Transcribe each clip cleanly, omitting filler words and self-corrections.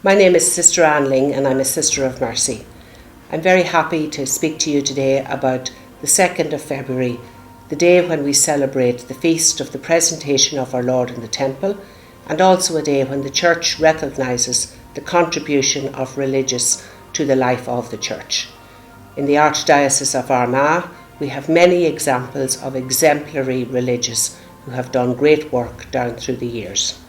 My name is Sister Anne Ling and I'm a Sister of Mercy. I'm very happy to speak to you today about the 2nd of February, the day when we celebrate the feast of the presentation of our Lord in the Temple, and also a day when the Church recognises the contribution of religious to the life of the Church. In the Archdiocese of Armagh, we have many examples of exemplary religious who have done great work down through the years.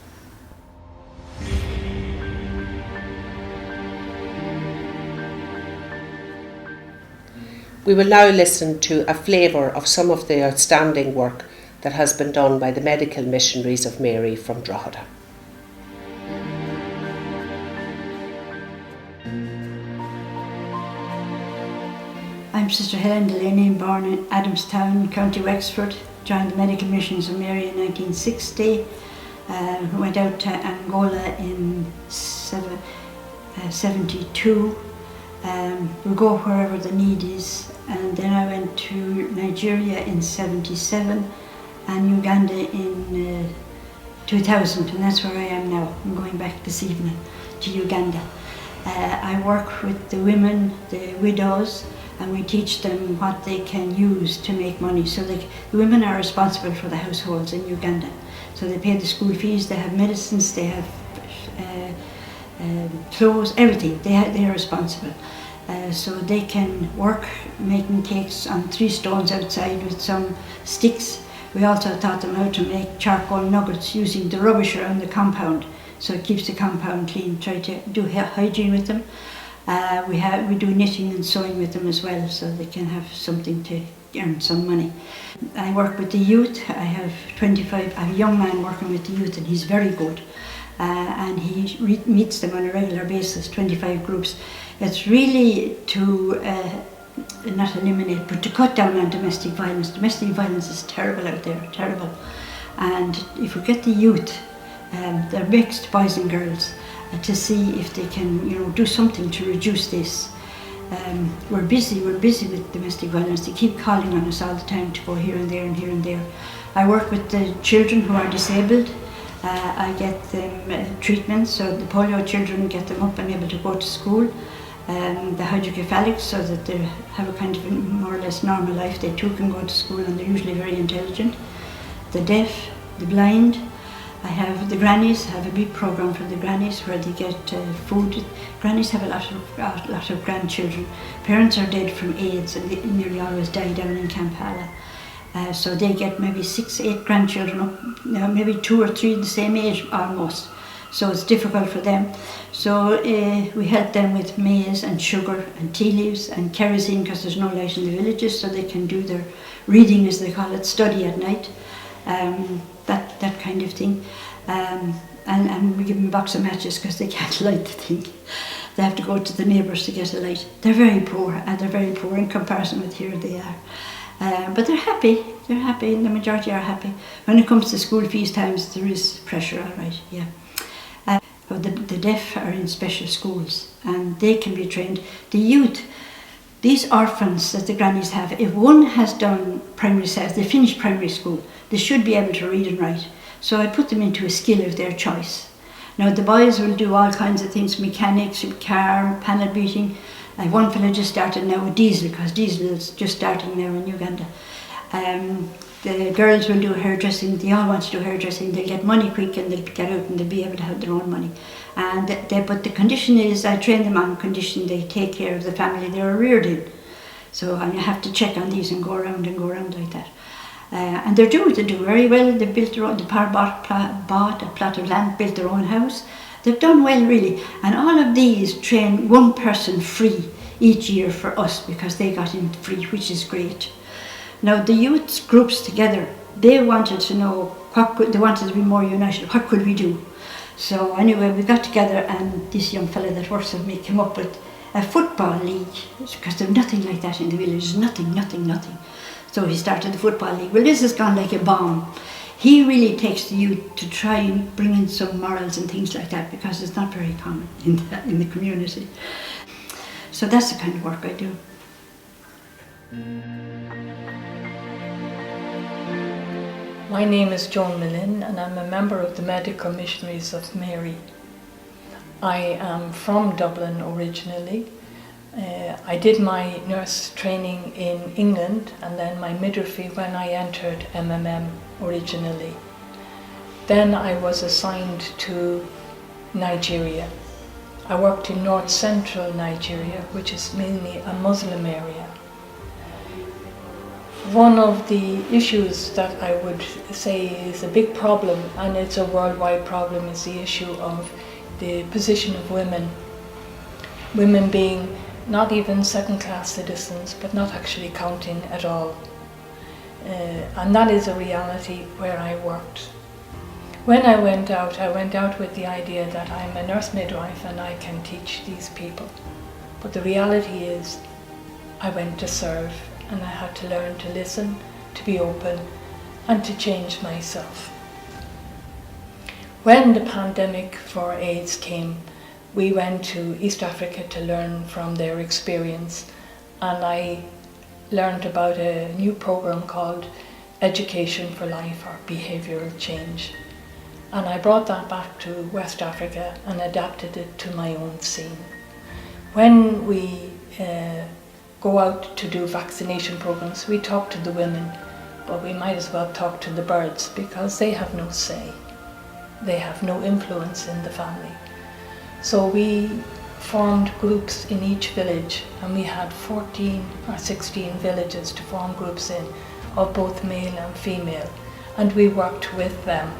We will now listen to a flavour of some of the outstanding work that has been done by the Medical Missionaries of Mary from Drogheda. I'm Sister Helen Delaney, born in Adamstown, County Wexford. Joined the Medical Missions of Mary in 1960. Went out to Angola in 72. We go wherever the need is. And then I went to Nigeria in 77 and Uganda in 2000, and that's where I am now. I'm going back this evening to Uganda. I work with the women, the widows, and we teach them what they can use to make money. So the women are responsible for the households in Uganda. So they pay the school fees, they have medicines, they have clothes, everything. They are responsible. So they can work making cakes on 3 stones outside with some sticks. We also taught them how to make charcoal nuggets using the rubbish around the compound, so it keeps the compound clean. Try to do hygiene with them. We do knitting and sewing with them as well, so they can have something to earn some money. I work with the youth. I have a young man working with the youth, and he's very good. And he meets them on a regular basis, 25 groups. It's really to not eliminate, but to cut down on domestic violence. Domestic violence is terrible out there, terrible. And if we get the youth, they're mixed boys and girls, to see if they can, do something to reduce this. We're busy with domestic violence. They keep calling on us all the time to go here and there and here and there. I work with the children who are disabled. I get them treatment, so the polio children, get them up and able to go to school. The hydrocephalics, so that they have a kind of more or less normal life. They too can go to school, and they're usually very intelligent. The deaf, the blind. I have the grannies. I have a big program for the grannies where they get food. Grannies have a lot of grandchildren. Parents are dead from AIDS, and they nearly always die down in Kampala. So they get maybe 6, 8 grandchildren up, maybe 2 or 3 the same age almost. So it's difficult for them. So we help them with maize and sugar and tea leaves and kerosene, because there's no light in the villages, so they can do their reading, as they call it, study at night, that kind of thing. And we give them a box of matches because they can't light the thing. They have to go to the neighbours to get a light. They're very poor, and they're very poor in comparison with here they are. But they're happy, and the majority are happy. When it comes to school fees times, there is pressure, all right, yeah. The deaf are in special schools, and they can be trained. The youth, these orphans that the grannies have, if one has done primary science, they finished primary school, they should be able to read and write. So I put them into a skill of their choice. Now the boys will do all kinds of things, mechanics, car, panel beating. One fellow just started now with diesel, because diesel is just starting now in Uganda. The girls will do hairdressing. They all want to do hairdressing. They'll get money quick, and they'll get out and they'll be able to have their own money. But the condition is, I train them on condition they take care of the family they're reared in. So I have to check on these and go around like that. And they do very well. They built their own, the power bought a plot of land, built their own house. They've done well, really. And all of these train one person free each year for us, because they got in free, which is great. Now the youth groups together, they wanted to know, they wanted to be more united. What could we do? So anyway, we got together, and this young fella that works with me came up with a football league, because there's nothing like that in the village, nothing. So he started the football league. Well, this has gone like a bomb. He really takes the youth to try and bring in some morals and things like that, because it's not very common in the community. So that's the kind of work I do. My name is Joan Millin, and I'm a member of the Medical Missionaries of Mary. I am from Dublin originally. I did my nurse training in England and then my midwifery when I entered MMM originally. Then I was assigned to Nigeria. I worked in north central Nigeria, which is mainly a Muslim area. One of the issues that I would say is a big problem, and it's a worldwide problem, is the issue of the position of women. Women being not even second-class citizens, but not actually counting at all. And that is a reality where I worked. When I went out with the idea that I'm a nurse midwife and I can teach these people. But the reality is, I went to serve and I had to learn to listen, to be open, and to change myself. When the pandemic for AIDS came, we went to East Africa to learn from their experience, and I learned about a new program called Education for Life, or Behavioural Change. And I brought that back to West Africa and adapted it to my own scene. When we go out to do vaccination programs, we talk to the women, but we might as well talk to the birds because they have no say. They have no influence in the family. So we formed groups in each village, and we had 14 or 16 villages to form groups in, of both male and female, and we worked with them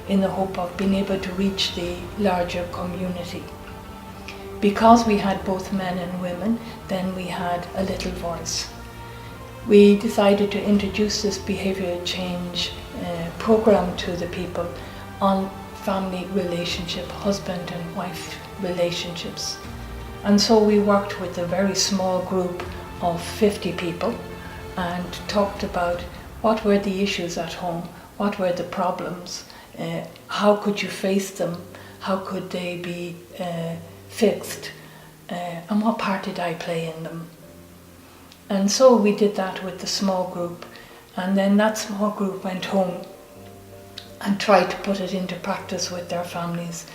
in the hope of being able to reach the larger community. Because we had both men and women, then we had a little voice. We decided to introduce this behavioural change program to the people on family relationship, husband and wife relationships. And so we worked with a very small group of 50 people and talked about what were the issues at home, what were the problems, how could you face them, how could they be fixed, and what part did I play in them. And so we did that with the small group, and then that small group went home and tried to put it into practice with their families,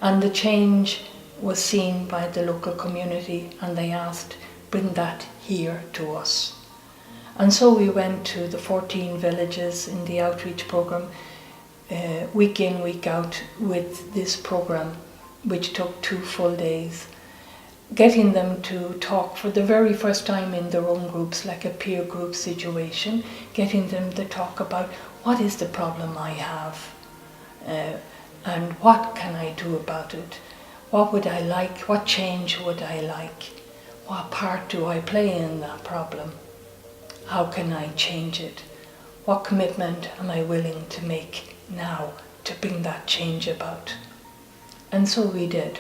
and the change was seen by the local community, and they asked, bring that here to us. And so we went to the 14 villages in the outreach program, week in, week out, with this program, which took 2 full days, getting them to talk for the very first time in their own groups, like a peer group situation, getting them to talk about what is the problem I have, and what can I do about it? What would I like? What change would I like? What part do I play in that problem? How can I change it? What commitment am I willing to make now to bring that change about? And so we did.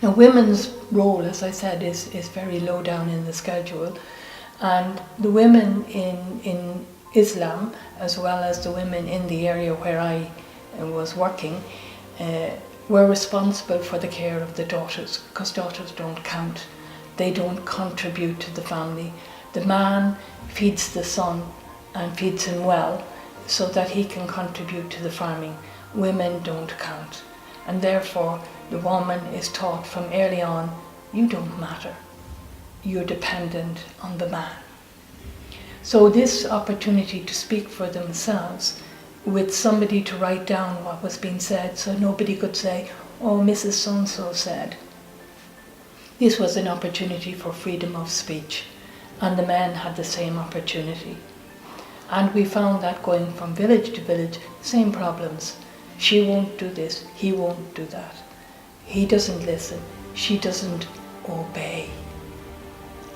Now, women's role, as I said, is very low down in the schedule, and the women in Islam, as well as the women in the area where I was working, were responsible for the care of the daughters, because daughters don't count. They don't contribute to the family. The man feeds the son and feeds him well so that he can contribute to the farming. Women don't count. And therefore, the woman is taught from early on, you don't matter. You're dependent on the man. So this opportunity to speak for themselves, with somebody to write down what was being said so nobody could say, oh, Mrs. So-and-so said. This was an opportunity for freedom of speech, and the men had the same opportunity. And we found that going from village to village, same problems. She won't do this, he won't do that. He doesn't listen, she doesn't obey.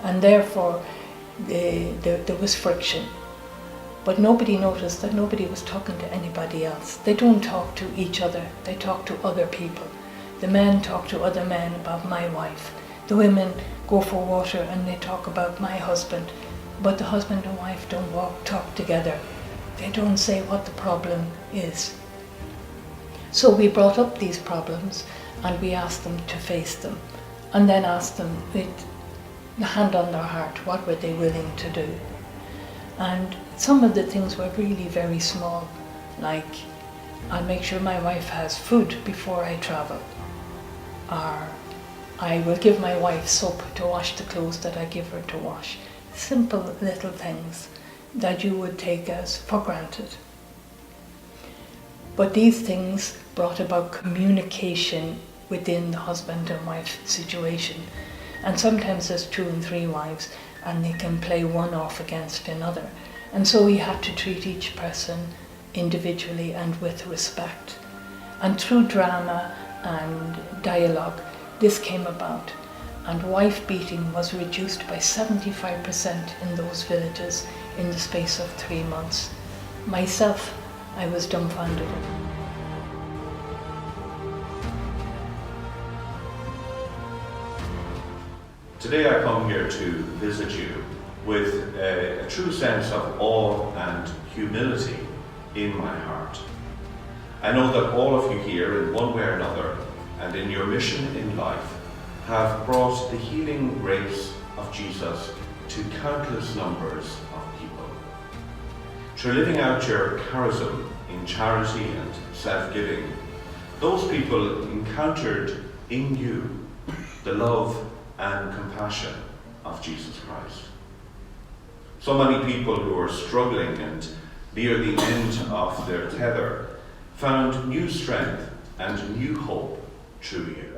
And therefore, there was friction. But nobody noticed that nobody was talking to anybody else. They don't talk to each other, they talk to other people. The men talk to other men about my wife. The women go for water and they talk about my husband. But the husband and wife don't talk together. They don't say what the problem is. So we brought up these problems and we asked them to face them, and then asked them with the hand on their heart, what were they willing to do? And some of the things were really very small, like, I'll make sure my wife has food before I travel. or I will give my wife soap to wash the clothes that I give her to wash. Simple little things that you would take as for granted. But these things brought about communication within the husband and wife situation. And sometimes there's 2 and 3 wives, and they can play one off against another. And so we had to treat each person individually and with respect. And through drama and dialogue, this came about. And wife beating was reduced by 75% in those villages in the space of 3 months. Myself, I was dumbfounded. Today I come here to visit you with a true sense of awe and humility in my heart. I know that all of you here, in one way or another, and in your mission in life, have brought the healing grace of Jesus to countless numbers of people. Through living out your charism in charity and self-giving, those people encountered in you the love and compassion of Jesus Christ. So many people who are struggling and near the end of their tether found new strength and new hope through you.